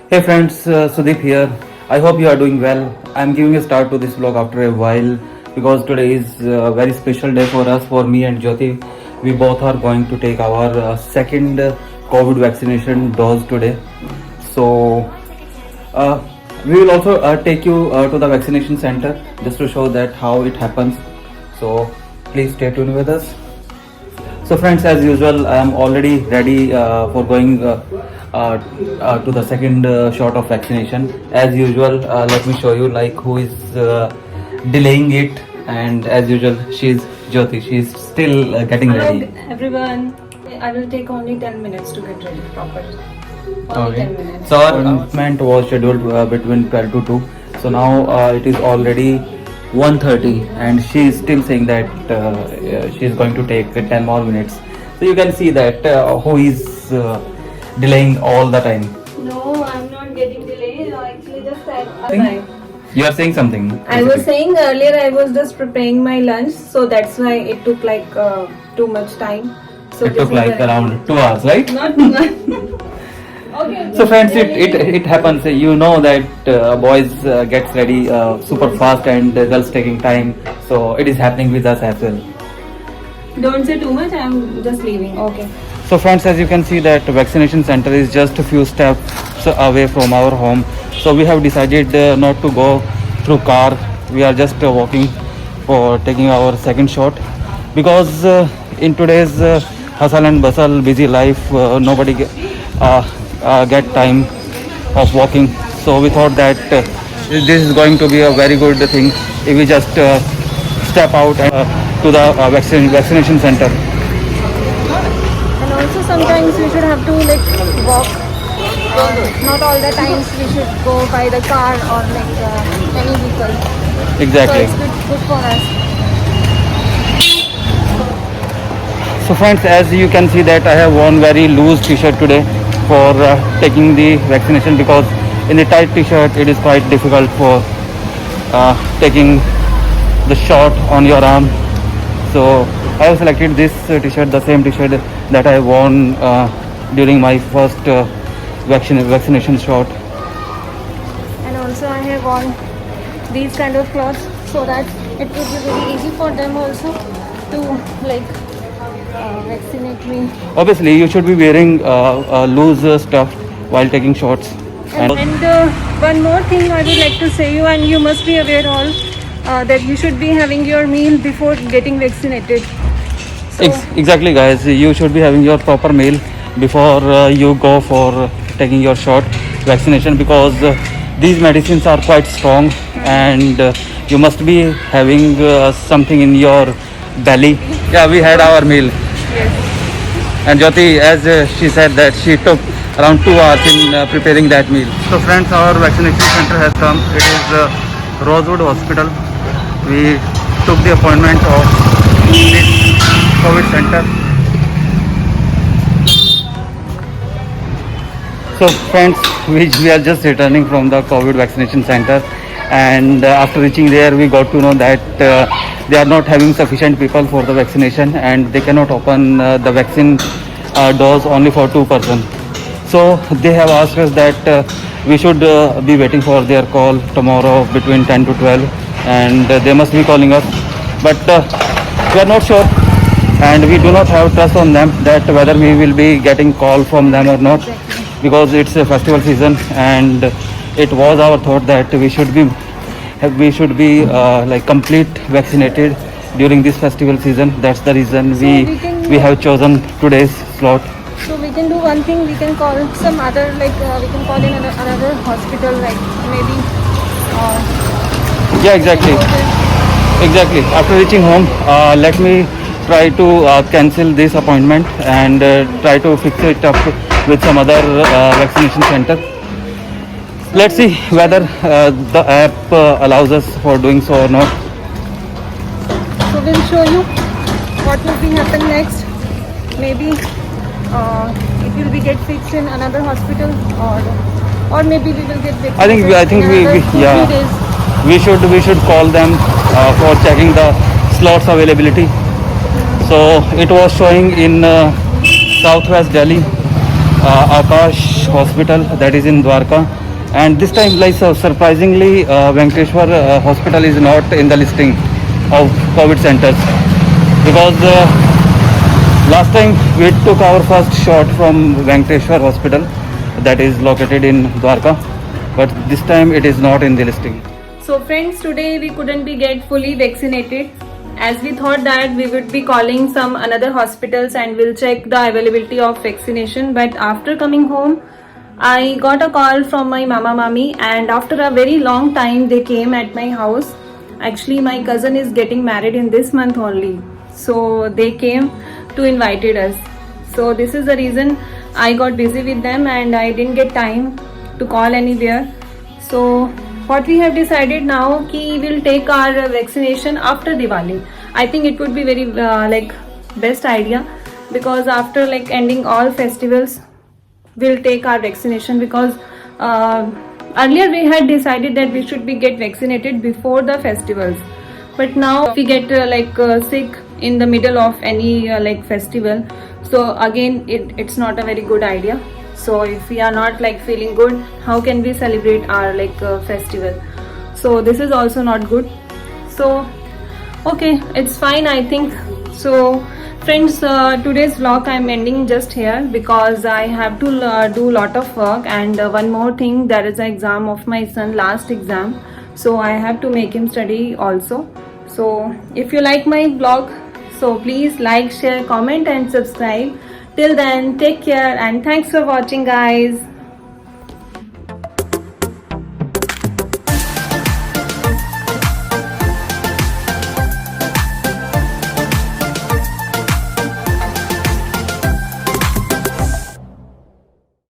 Hey friends, Sudeep here. I hope you are doing well. I'm giving a start to this vlog after a while because today is a very special day for us, for me and Jyoti. We both are going to take our second COVID vaccination dose today. So, uh, we will also take you to the vaccination center just to show that how it happens. So, please stay tuned with us. So friends, as usual, I am already ready for going to the second shot of vaccination. As usual, let me show you like who is delaying it, and as usual, she's Jyoti. She's still getting Hello ready. everyone. I will take only 10 minutes to get ready proper. Only 10 minutes. So our appointment was scheduled between 12 to 2. So now it is already 1:30, and she is still saying that she is going to take 10 more minutes. So you can see that who is delaying all the time. No, I'm not getting delayed. Actually, just Think- You are saying something. I was saying earlier I was just preparing my lunch, so that's why it took like too much time. So It this took is like the- around 2 hours, right? Not much. Okay. So friends, it happens. You know that boys gets ready super fast and girls taking time. So it is happening with us as well. Don't say too much. I'm just leaving. Okay. So friends, as you can see that vaccination center is just a few steps away from our home. So we have decided not to go through car. We are just walking for taking our second shot because in today's hustle and bustle busy life, nobody get time of walking. So we thought that this is going to be a very good thing if we just step out to the vaccination center. And also sometimes we should have to like walk. Not all the times we should go by the car or like any vehicle. Exactly. So it's good for us. So friends, as you can see that I have worn very loose t-shirt today for taking the vaccination because in a tight t-shirt it is quite difficult for taking the shot on your arm. So I have selected this t-shirt, the same t-shirt that I worn during my first vaccination shot. And also I have on these kind of clothes so that it would be very easy for them also to like vaccinate me. Obviously, you should be wearing loose stuff while taking shots. And one more thing I would like to say you, and you must be aware all that you should be having your meal before getting vaccinated. So, Exactly, guys. You should be having your proper meal before you go for taking your shot vaccination because these medicines are quite strong and you must be having something in your belly. Yeah, we had our meal. yes. And Jyoti, as she said that she took around 2 hours in preparing that meal. So friends, our vaccination center has come. It is Rosewood Hospital. We took the appointment of this COVID center. So friends, we are just returning from the COVID vaccination center, and after reaching there we got to know that they are not having sufficient people for the vaccination and they cannot open the vaccine dose only for 2 persons. So they have asked us that we should be waiting for their call tomorrow between 10 to 12, and they must be calling us, but we are not sure and we do not have trust on them that whether we will be getting call from them or not because it's a festival season and it was our thought that we should be like complete vaccinated during this festival season. That's the reason we have chosen today's slot. So we can do one thing. We can call some other like we can call in another hospital like maybe. Yeah, exactly. After reaching home, let me try to cancel this appointment and try to fix it up with some other vaccination center. Let's see whether the app allows us for doing so or not. So we'll show you what will be happen next. Maybe it will be get fixed in another hospital or maybe we will get fixed. I think we yeah. 2-3 days. We should call them for checking the slots availability. So it was showing in Southwest Delhi Akash Hospital, that is in Dwarka. And this time, like surprisingly, Venkateshwar Hospital is not in the listing of COVID centers, because last time we took our first shot from Venkateshwar Hospital, that is located in Dwarka, but this time it is not in the listing. So friends, today we couldn't be get fully vaccinated, as we thought that we would be calling some another hospitals and we'll check the availability of vaccination. But after coming home, I got a call from my mama mami, and after a very long time they came at my house. Actually my cousin is getting married in this month only, so they came to invited us. So this is the reason I got busy with them and I didn't get time to call anywhere. So what we have decided now ki we'll take our vaccination after Diwali. I think it would be very like best idea, because after like ending all festivals we'll take our vaccination, because earlier we had decided that we should be get vaccinated before the festivals, but now if we get sick in the middle of any like festival, so again it's not a very good idea. So if we are not like feeling good, how can we celebrate our like festival? So this is also not good. So okay, it's fine I think. So friends, today's vlog I'm ending just here, because I have to do lot of work, and one more thing, there is an exam of my son, last exam, so I have to make him study also. So if you like my vlog, so please like, share, comment and subscribe. Till then, take care and thanks for watching guys.